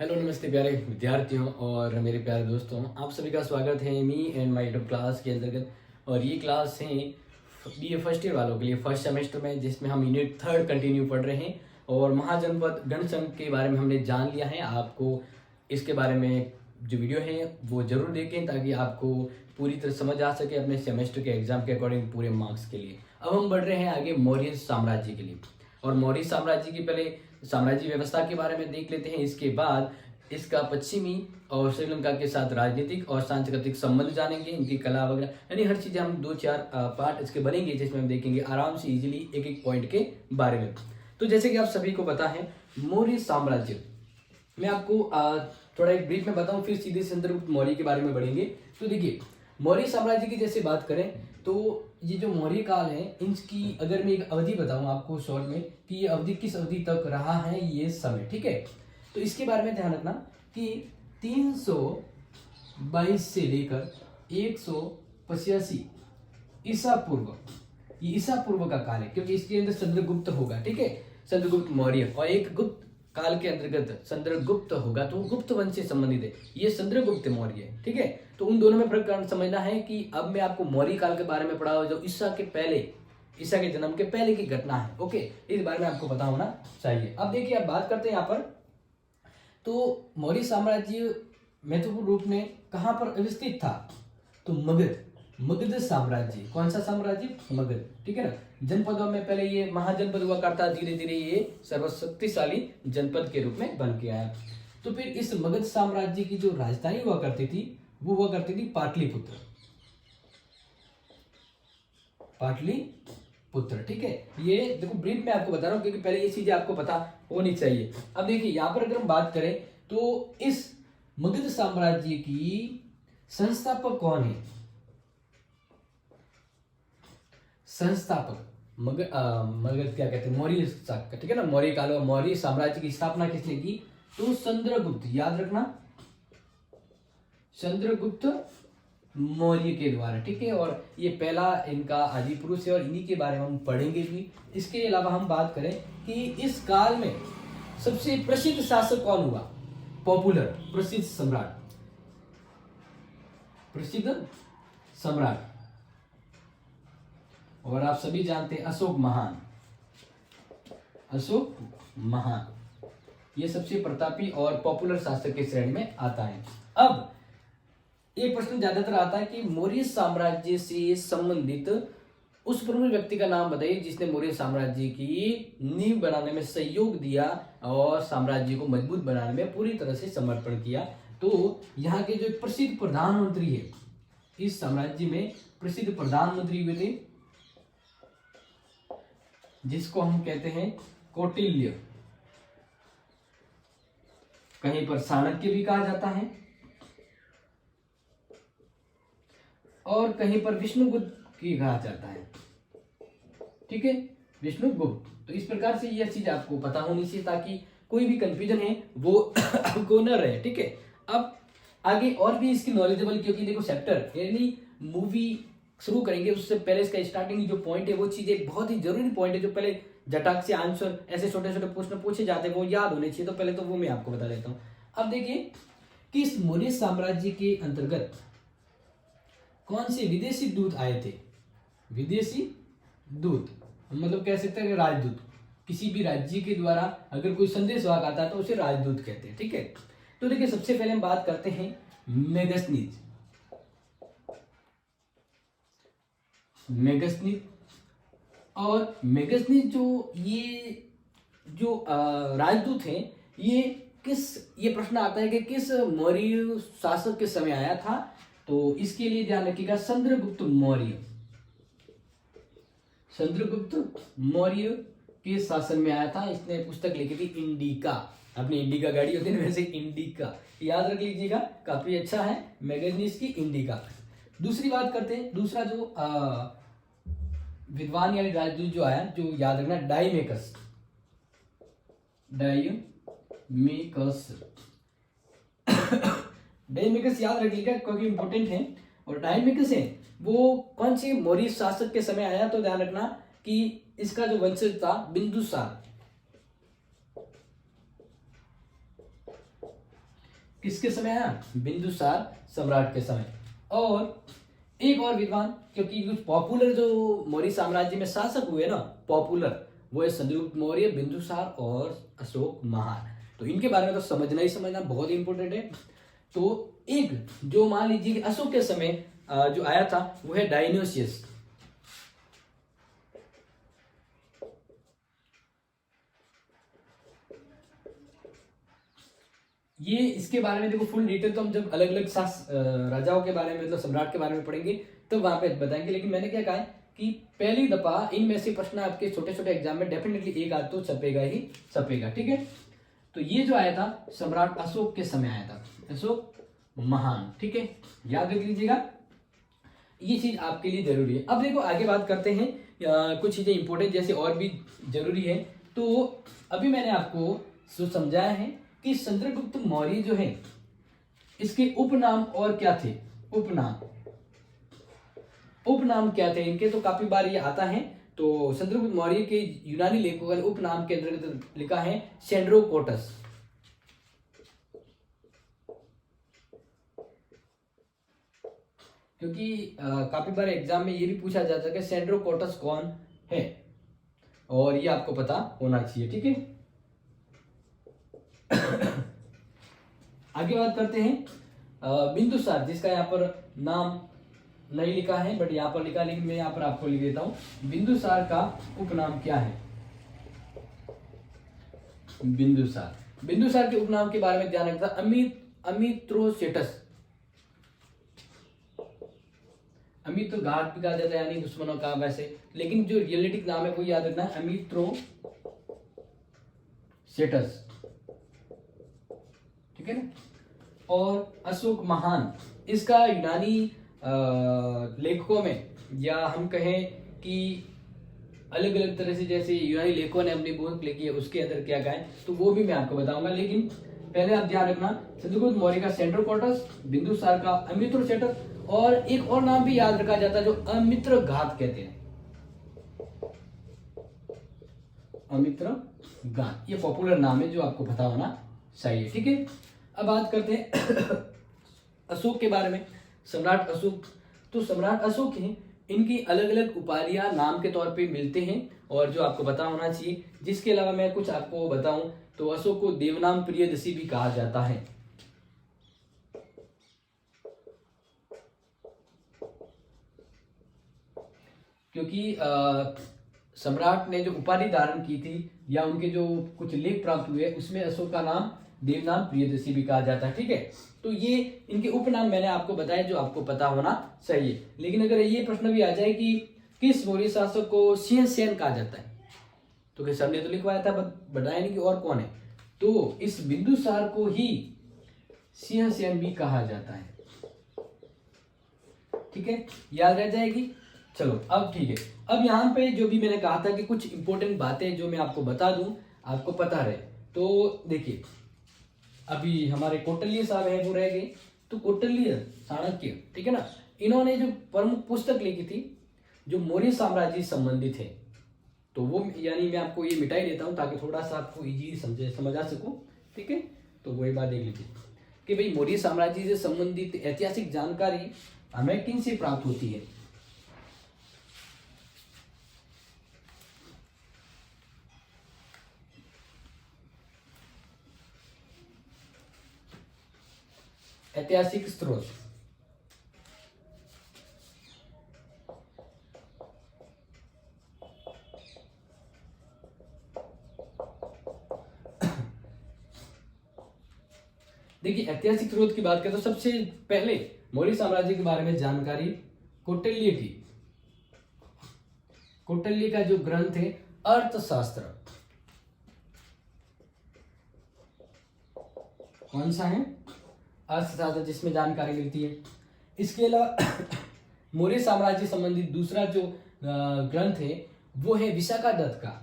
Hello नमस्ते प्यारे विद्यार्थियों और मेरे प्यारे दोस्तों, आप सभी का स्वागत है me and my YouTube class के अंतर्गत। और ये क्लास है बीए फर्स्ट ईयर वालों के लिए फर्स्ट सेमेस्टर में, जिसमें हम यूनिट 3 कंटिन्यू पढ़ रहे हैं। और महाजनपद गण संघ के बारे में हमने जान लिया है। आपको इसके बारे में जो वीडियो है वो जरूर देखें ताकि आपको पूरी तरह समझ आ सके अपने सेमेस्टर के एग्जाम के अकॉर्डिंग पूरे मार्क्स के लिए। अब हम बढ़ रहे हैं आगे मौर्य साम्राज्य के लिए। और मौर्य साम्राज्य की पहले साम्राज्य व्यवस्था के बारे में देख लेते हैं। इसके बाद इसका पश्चिमी और श्रीलंका के साथ राजनीतिक और सांस्कृतिक संबंध जानेंगे, इनकी कला वगैरह, यानी हर चीज़ हम 2-4 पार्ट इसके बनेंगे जिसमें हम देखेंगे आराम से इजीली एक एक पॉइंट के बारे में। तो जैसे कि आप सभी को पता है, मौर्य साम्राज्य मैं आपको थोड़ा एक ब्रीफ में बताऊं, फिर सीधे चंद्रगुप्त मौर्य के बारे में बढ़ेंगे। तो देखिए, मौर्य साम्राज्य की जैसे बात करें तो ये जो मौर्य काल है, इनकी अगर मैं एक अवधि बताऊं आपको शॉर्ट में कि ये अवधि किस अवधि तक रहा है ये समय, ठीक है। तो इसके बारे में ध्यान रखना कि 322 से लेकर 185 ईसा पूर्व, ये ईसा पूर्व का काल है क्योंकि इसके अंदर चंद्रगुप्त होगा, ठीक है। चंद्रगुप्त मौर्य और एक गुप्त काल के अंतर्गत चंद्रगुप्त होगा, तो गुप्त वंश से संबंधित है। ये चंद्रगुप्त मौर्य है, ठीक है। तो उन दोनों में फर्क समझना है कि अब मैं आपको मौर्य काल के बारे में पढ़ा जो ईसा के पहले, ईसा के जन्म के पहले की घटना है, ओके। इस बारे में आपको पता होना चाहिए। अब देखिए, आप बात करते हैं यहाँ पर, तो मौर्य साम्राज्य महत्वपूर्ण रूप में कहाँ पर अवस्थित था, तो मगध साम्राज्य। कौन सा साम्राज्य? मगध, ठीक है ना। जनपदों में पहले ये महाजनपद हुआ करता, धीरे धीरे ये सर्वशक्तिशाली जनपद के रूप में बन के आया। तो फिर इस मगध साम्राज्य की जो राजधानी हुआ करती थी वो हुआ करती थी पाटलिपुत्र, पाटलिपुत्र, ठीक है। ये देखो ब्रीफ में आपको बता रहा हूँ क्योंकि पहले ये चीजें आपको पता होनी चाहिए। अब देखिए, यहाँ पर अगर हम बात करें तो इस मगध साम्राज्य की संस्थापक कौन है? संस्थापक मगध क्या कहते हैं, मौर्य, ठीक है ना। मौर्य काल और मौर्य साम्राज्य की स्थापना किसने की? तो चंद्रगुप्त, याद रखना, चंद्रगुप्त मौर्य के द्वारा, ठीक है। और ये पहला इनका आदि पुरुष है और इन्हीं के बारे में हम पढ़ेंगे भी। इसके अलावा हम बात करें कि इस काल में सबसे प्रसिद्ध शासक कौन हुआ? पॉपुलर, प्रसिद्ध सम्राट, प्रसिद्ध सम्राट। और आप सभी जानते हैं अशोक महान, अशोक महान ये सबसे प्रतापी और पॉपुलर शासक की श्रेणी में आता है। अब एक प्रश्न ज्यादातर आता है कि मौर्य साम्राज्य से संबंधित उस प्रमुख व्यक्ति का नाम बताइए जिसने मौर्य साम्राज्य की नींव बनाने में सहयोग दिया और साम्राज्य को मजबूत बनाने में पूरी तरह से समर्पण किया। तो यहाँ के जो प्रसिद्ध प्रधानमंत्री है, इस साम्राज्य में प्रसिद्ध प्रधानमंत्री हुए थे जिसको हम कहते हैं कौटिल्य, कहीं पर चाणक्य भी कहा जाता है और कहीं पर विष्णुगुप्त की कहा जाता है, ठीक है, विष्णुगुप्त। तो इस प्रकार से यह चीज आपको पता होनी चाहिए ताकि कोई भी कंफ्यूजन है वो आपको न रहे, ठीक है। अब आगे और भी इसकी नॉलेजेबल, क्योंकि देखो चैप्टर यानी मूवी शुरू करेंगे उससे पहले इसका स्टार्टिंग जो पॉइंट है वो चीजें बहुत ही जरूरी पॉइंट है जो पहले झटाक से आंसर ऐसे छोटे छोटे प्रश्न पूछे जाते हैं वो याद होने चाहिए। तो पहले तो वो मैं आपको बता देता हूँ। अब देखिए कि इस मौर्य साम्राज्य के अंतर्गत कौन से विदेशी दूत आए थे? विदेशी दूत मतलब कह सकते हैं राजदूत। किसी भी राज्य के द्वारा अगर कोई संदेश वाहक आता है तो उसे राजदूत कहते हैं, ठीक है। तो देखिए, सबसे पहले हम बात करते हैं मेगस्थनीज। मेगस्थनीज और मेगस्थनीज जो राजदूत हैं, ये प्रश्न आता है कि किस मौर्य शासक के समय आया था? तो इसके लिए ध्यान रखिएगा, चंद्रगुप्त मौर्य, चंद्रगुप्त मौर्य के शासन में आया था। इसने पुस्तक लिखी थी इंडिका, अपनी इंडिका गाड़ी होती है वैसे इंडिका, याद रख लीजिएगा, काफी अच्छा है मैगजीन्स की इंडिका। दूसरी बात करते हैं, दूसरा जो विद्वान यानी राजदूत जो आया, जो याद रखना, डाइमेकस, डाइमेकस याद रखिएगा क्योंकि इंपॉर्टेंट है। और डाइमेकस है वो कौन से मौर्य शासक के समय आया? तो ध्यान रखना कि इसका जो वंशज था बिंदुसार, किसके समय आया? बिंदुसार सम्राट के समय। और एक और विद्वान, क्योंकि कुछ पॉपुलर जो मौर्य साम्राज्य में शासक हुए ना, पॉपुलर, वो है चंद्रगुप्त मौर्य, बिंदुसार और अशोक महान। तो इनके बारे में तो समझना ही समझना बहुत ही इंपॉर्टेंट है। तो एक जो मान लीजिए अशोक के समय जो आया था वो है डायनोसियस। ये इसके बारे में देखो फुल डिटेल तो हम जब अलग अलग राजाओं के बारे में, मतलब सम्राट के बारे में पढ़ेंगे तो वहां पे बताएंगे। लेकिन मैंने क्या कहा है कि पहली दफा इनमें से प्रश्न आपके छोटे छोटे एग्जाम में डेफिनेटली एक आध तो छपेगा ही छपेगा, ठीक है। तो ये जो आया था सम्राट अशोक के समय आया था, अशोक महान, ठीक है, याद रख लीजिएगा, ये चीज आपके लिए जरूरी है। अब देखो आगे बात करते हैं कुछ चीजें इंपॉर्टेंट जैसे और भी जरूरी है। तो अभी मैंने आपको जो समझाया है कि चंद्रगुप्त मौर्य जो है इसके उपनाम और क्या थे, उपनाम क्या थे इनके, तो काफी बार ये आता है। तो चंद्रगुप्त मौर्य के यूनानी लेखकों ने उपनाम के अंतर्गत लिखा है सेंड्रोकोटस। क्योंकि काफी बार एग्जाम में ये भी पूछा जाता है कि सेंड्रोकोटस कौन है, और ये आपको पता होना चाहिए, ठीक है। आगे बात करते हैं बिंदुसार, जिसका यहाँ पर नाम नहीं लिखा है बट यहाँ पर लिखा है, लेकिन मैं यहाँ पर आपको लिख देता हूं। बिंदुसार का उपनाम क्या है? बिंदुसार के उपनाम के बारे में ध्यान रखना, अमित्रोसेटस। अमित तो घाट भी कहा जाता है, यानी दुश्मनों का वैसे, लेकिन जो रियलिटिक नाम है वो याद रखना, अमित्रोसेटस, ठीक है ना। और अशोक महान, इसका यूनानी लेखकों में, या हम कहें कि अलग अलग तरह से जैसे यूनानी लेखकों ने अपनी बुक लिखी है उसके अंदर क्या कहा है तो वो भी मैं आपको बताऊंगा। लेकिन पहले आप ध्यान रखना, चंद्रगुप्त मौर्य का सेंड्रोकोटस, बिंदुसार का अमित्रोसेटस, और एक और नाम भी याद रखा जाता है जो अमित्र घात कहते हैं, अमित्र घात, ये पॉपुलर नाम है जो आपको पता होना चाहिए, ठीक है। अब बात करते हैं अशोक के बारे में, सम्राट अशोक। तो सम्राट अशोक हैं, इनकी अलग अलग उपाधियां नाम के तौर पे मिलते हैं और जो आपको पता होना चाहिए। जिसके अलावा मैं कुछ आपको बताऊं तो अशोक को देवनाम प्रियदर्शी भी कहा जाता है, क्योंकि सम्राट ने जो उपाधि धारण की थी या उनके जो कुछ लेख प्राप्त हुए उसमें अशोक का नाम देवनाम प्रियदर्शी भी कहा जाता है, ठीक है। तो ये इनके उपनाम मैंने आपको बताया जो आपको पता होना चाहिए। लेकिन अगर ये प्रश्न भी आ जाए कि किस मौर्य शासक को सिंहसेन कहा जाता है, तो क्या सर ने तो लिखवाया था बताया नहीं कि और कौन है, तो इस बिंदुसार को ही सिंहसेन भी कहा जाता है, ठीक है, याद रह जाएगी। चलो अब ठीक है, अब यहाँ पे जो भी मैंने कहा था कि कुछ इंपॉर्टेंट बातें जो मैं आपको बता दूं आपको पता रहे। तो देखिए अभी हमारे कौटिल्य साहब है वो रह गए, तो कौटिल्य चाणक्य, ठीक है ना, इन्होंने जो प्रमुख पुस्तक लिखी थी जो मौर्य साम्राज्य से संबंधित है, तो वो यानी मैं आपको ये मिटा ही देता हूँ ताकि थोड़ा सा आपको इजी समझ आ सकूं, ठीक है। तो वही बात देख लीजिए कि भाई मौर्य साम्राज्य से संबंधित ऐतिहासिक जानकारी हमें किन से प्राप्त होती है। ऐतिहासिक स्रोत, देखिए ऐतिहासिक स्रोत की बात करें तो सबसे पहले मौर्य साम्राज्य के बारे में जानकारी कौटिल्य की, कौटिल्य का जो ग्रंथ है अर्थशास्त्र, कौन सा है? अर्थशास्त्र, जिसमें जानकारी मिलती है। इसके अलावा मौर्य साम्राज्य संबंधित दूसरा जो ग्रंथ है वो है विशाखादत्त का,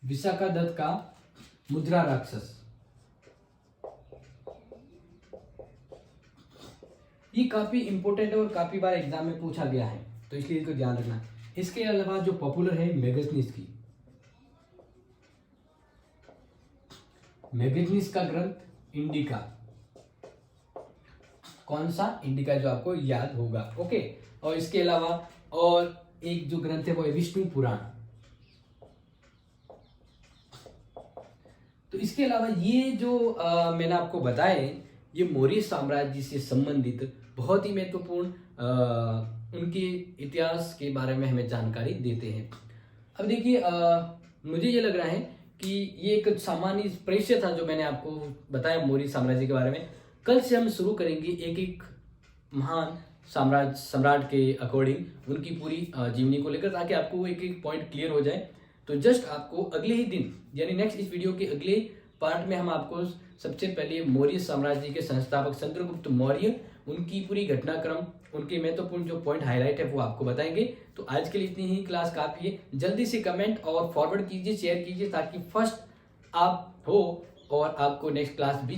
विशाखादत्त का मुद्रा राक्षस। ये काफी इंपॉर्टेंट है और काफी बार एग्जाम में पूछा गया है, तो इसलिए इसको ध्यान रखना। इसके अलावा जो पॉपुलर है मेगस्थनीज की, मैगनीज का ग्रंथ इंडिका, कौन सा? इंडिका, जो आपको याद होगा। ओके, और इसके अलावा और एक जो ग्रंथ है वो है विष्णु पुराण। तो इसके अलावा ये जो मैंने आपको बताए, ये मौर्य साम्राज्य से संबंधित बहुत ही महत्वपूर्ण उनके इतिहास के बारे में हमें जानकारी देते हैं। अब देखिए, मुझे ये लग रहा है कि ये एक सामान्य परिचय था जो मैंने आपको बताया मौर्य साम्राज्य के बारे में। कल से हम शुरू करेंगे एक एक महान सम्राट के अकॉर्डिंग उनकी पूरी जीवनी को लेकर, ताकि आपको एक एक पॉइंट क्लियर हो जाए। तो जस्ट आपको अगले ही दिन, यानी नेक्स्ट इस वीडियो के अगले पार्ट में हम आपको सबसे पहले मौर्य साम्राज्य के संस्थापक चंद्रगुप्त मौर्य, उनकी पूरी घटनाक्रम, उनके महत्वपूर्ण जो पॉइंट हाईलाइट है वो आपको बताएंगे। तो आज के लिए इतनी ही क्लास काफी है। जल्दी से कमेंट और फॉरवर्ड कीजिए, शेयर कीजिए, ताकि फर्स्ट आप हो और आपको नेक्स्ट क्लास भी